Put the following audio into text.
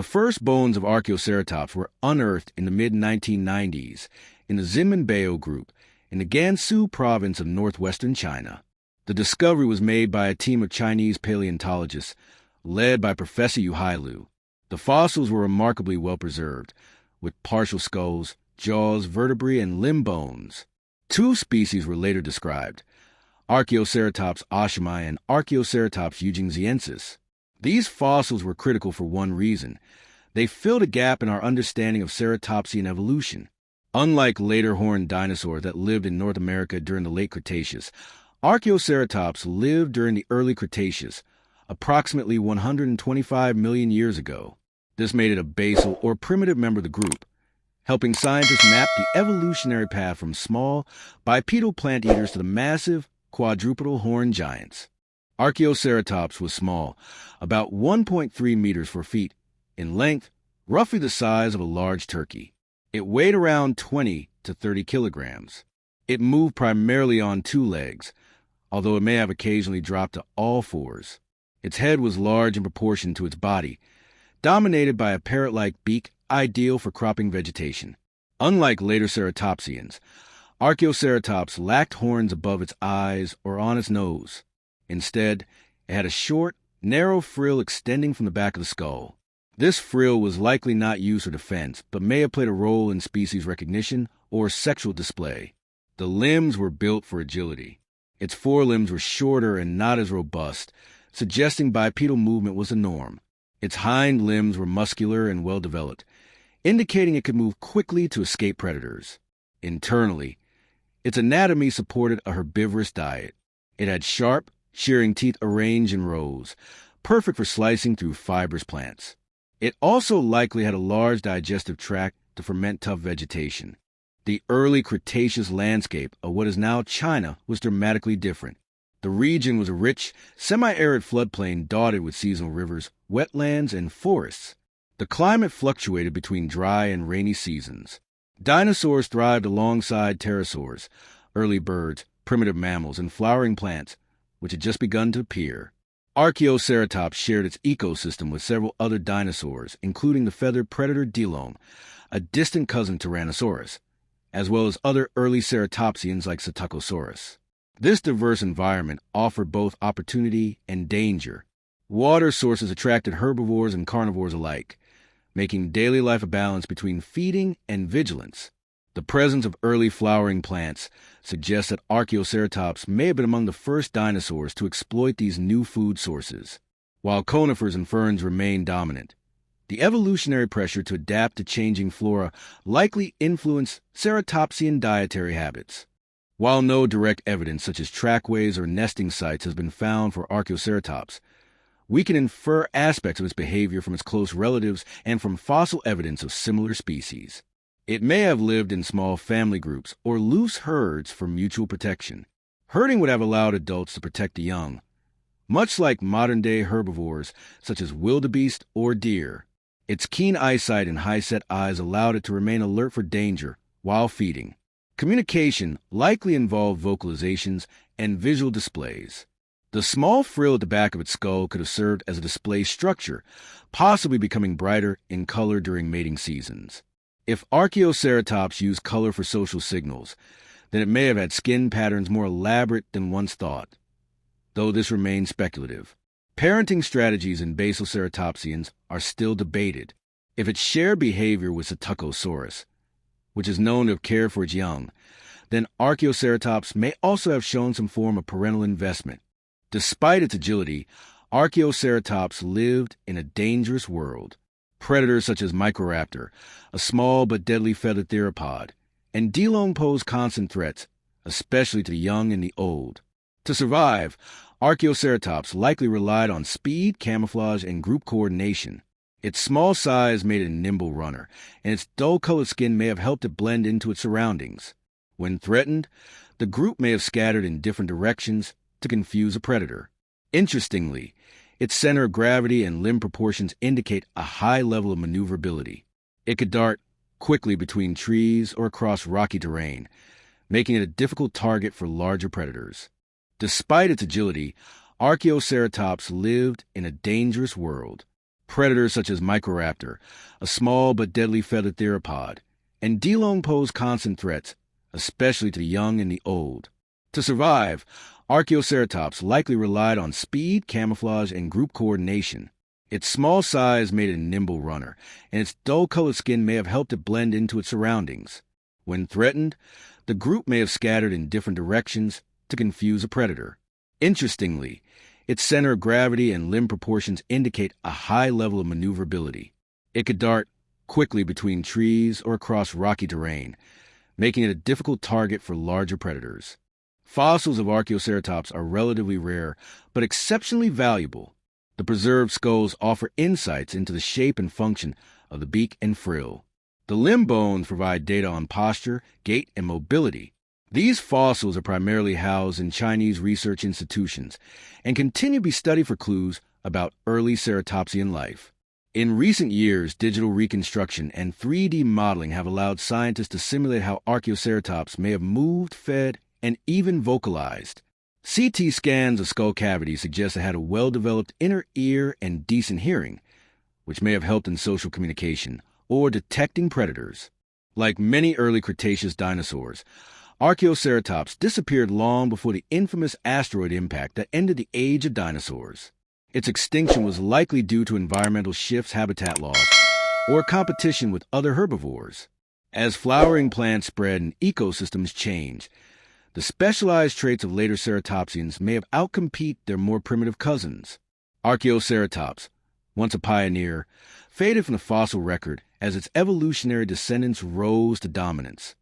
The first bones of Archaeoceratops were unearthed in the mid-1990s in the Ximenbao group in the Gansu province of northwestern China. The discovery was made by a team of Chinese paleontologists led by Professor Yu Hailu. The fossils were remarkably well preserved, with partial skulls, jaws, vertebrae, and limb bones. Two species were later described, Archaeoceratops oshimi and Archaeoceratops eugensiensis. These fossils were critical for one reason. They filled a gap in our understanding of ceratopsian evolution. Unlike later horned dinosaurs that lived in North America during the late Cretaceous, Archaeoceratops lived during the early Cretaceous, approximately 125 million years ago. This made it a basal or primitive member of the group, helping scientists map the evolutionary path from small, bipedal plant eaters to the massive, quadrupedal horned giants. Archaeoceratops was small, about 1.3 meters 4 feet, in length, roughly the size of a large turkey. It weighed around 20 to 30 kilograms. It moved primarily on two legs, although it may have occasionally dropped to all fours. Its head was large in proportion to its body, dominated by a parrot-like beak ideal for cropping vegetation. Unlike later ceratopsians, Archaeoceratops lacked horns above its eyes or on its nose. Instead, it had a short, narrow frill extending from the back of the skull. This frill was likely not used for defense, but may have played a role in species recognition or sexual display. The limbs were built for agility. Its forelimbs were shorter and not as robust, suggesting bipedal movement was the norm. Its hind limbs were muscular and well-developed, indicating it could move quickly to escape predators. Internally, its anatomy supported a herbivorous diet. It had sharp, shearing teeth arranged in rows, perfect for slicing through fibrous plants. It also likely had a large digestive tract to ferment tough vegetation. The early Cretaceous landscape of what is now China was dramatically different. The region was a rich, semi-arid floodplain dotted with seasonal rivers, wetlands, and forests. The climate fluctuated between dry and rainy seasons. Dinosaurs thrived alongside pterosaurs, early birds, primitive mammals, and flowering plants, which had just begun to appear. Archaeoceratops shared its ecosystem with several other dinosaurs, including the feathered predator Dino, a distant cousin to Tyrannosaurus, as well as other early ceratopsians like Psittacosaurus. This diverse environment offered both opportunity and danger. Water sources attracted herbivores and carnivores alike, making daily life a balance between feeding and vigilance. The presence of early flowering plants suggests that Archaeoceratops may have been among the first dinosaurs to exploit these new food sources. While conifers and ferns remained dominant, the evolutionary pressure to adapt to changing flora likely influenced ceratopsian dietary habits. While no direct evidence such as trackways or nesting sites has been found for Archaeoceratops, we can infer aspects of its behavior from its close relatives and from fossil evidence of similar species. It may have lived in small family groups or loose herds for mutual protection. Herding would have allowed adults to protect the young, much like modern-day herbivores such as wildebeest or deer. Its keen eyesight and high-set eyes allowed it to remain alert for danger while feeding. Communication likely involved vocalizations and visual displays. The small frill at the back of its skull could have served as a display structure, possibly becoming brighter in color during mating seasons. If Archaeoceratops used color for social signals, then it may have had skin patterns more elaborate than once thought, though this remains speculative. Parenting strategies in basal ceratopsians are still debated. If it shared behavior with Psittacosaurus, which is known to have cared for its young, then Archaeoceratops may also have shown some form of parental investment. Despite its agility, Archaeoceratops lived in a dangerous world. Predators such as Microraptor, a small but deadly feathered theropod, and Dino pose constant threats, especially to the young and the old. To survive, Archaeoceratops likely relied on speed, camouflage, and group coordination. Its small size made it a nimble runner, and its dull-colored skin may have helped it blend into its surroundings. When threatened, the group may have scattered in different directions to confuse a predator. Interestingly, its center of gravity and limb proportions indicate a high level of maneuverability. It could dart quickly between trees or across rocky terrain, making it a difficult target for larger predators. Despite its agility, Archaeoceratops lived in a dangerous world. Predators such as Microraptor, a small but deadly feathered theropod, and Dilong pose constant threats, especially to the young and the old. To survive, Archaeoceratops likely relied on speed, camouflage, and group coordination. Its small size made it a nimble runner, and its dull-colored skin may have helped it blend into its surroundings. When threatened, the group may have scattered in different directions to confuse a predator. Interestingly, its center of gravity and limb proportions indicate a high level of maneuverability. It could dart quickly between trees or across rocky terrain, making it a difficult target for larger predators. Fossils of Archaeoceratops are relatively rare, but exceptionally valuable. The preserved skulls offer insights into the shape and function of the beak and frill. The limb bones provide data on posture, gait, and mobility. These fossils are primarily housed in Chinese research institutions and continue to be studied for clues about early ceratopsian life. In recent years, digital reconstruction and 3D modeling have allowed scientists to simulate how Archaeoceratops may have moved, fed, and even vocalized. CT scans of skull cavities suggest it had a well-developed inner ear and decent hearing, which may have helped in social communication or detecting predators. Like many early Cretaceous dinosaurs, Archaeoceratops disappeared long before the infamous asteroid impact that ended the age of dinosaurs. Its extinction was likely due to environmental shifts, habitat loss, or competition with other herbivores. As flowering plants spread and ecosystems change, the specialized traits of later ceratopsians may have outcompete their more primitive cousins. Archaeoceratops, once a pioneer, faded from the fossil record as its evolutionary descendants rose to dominance.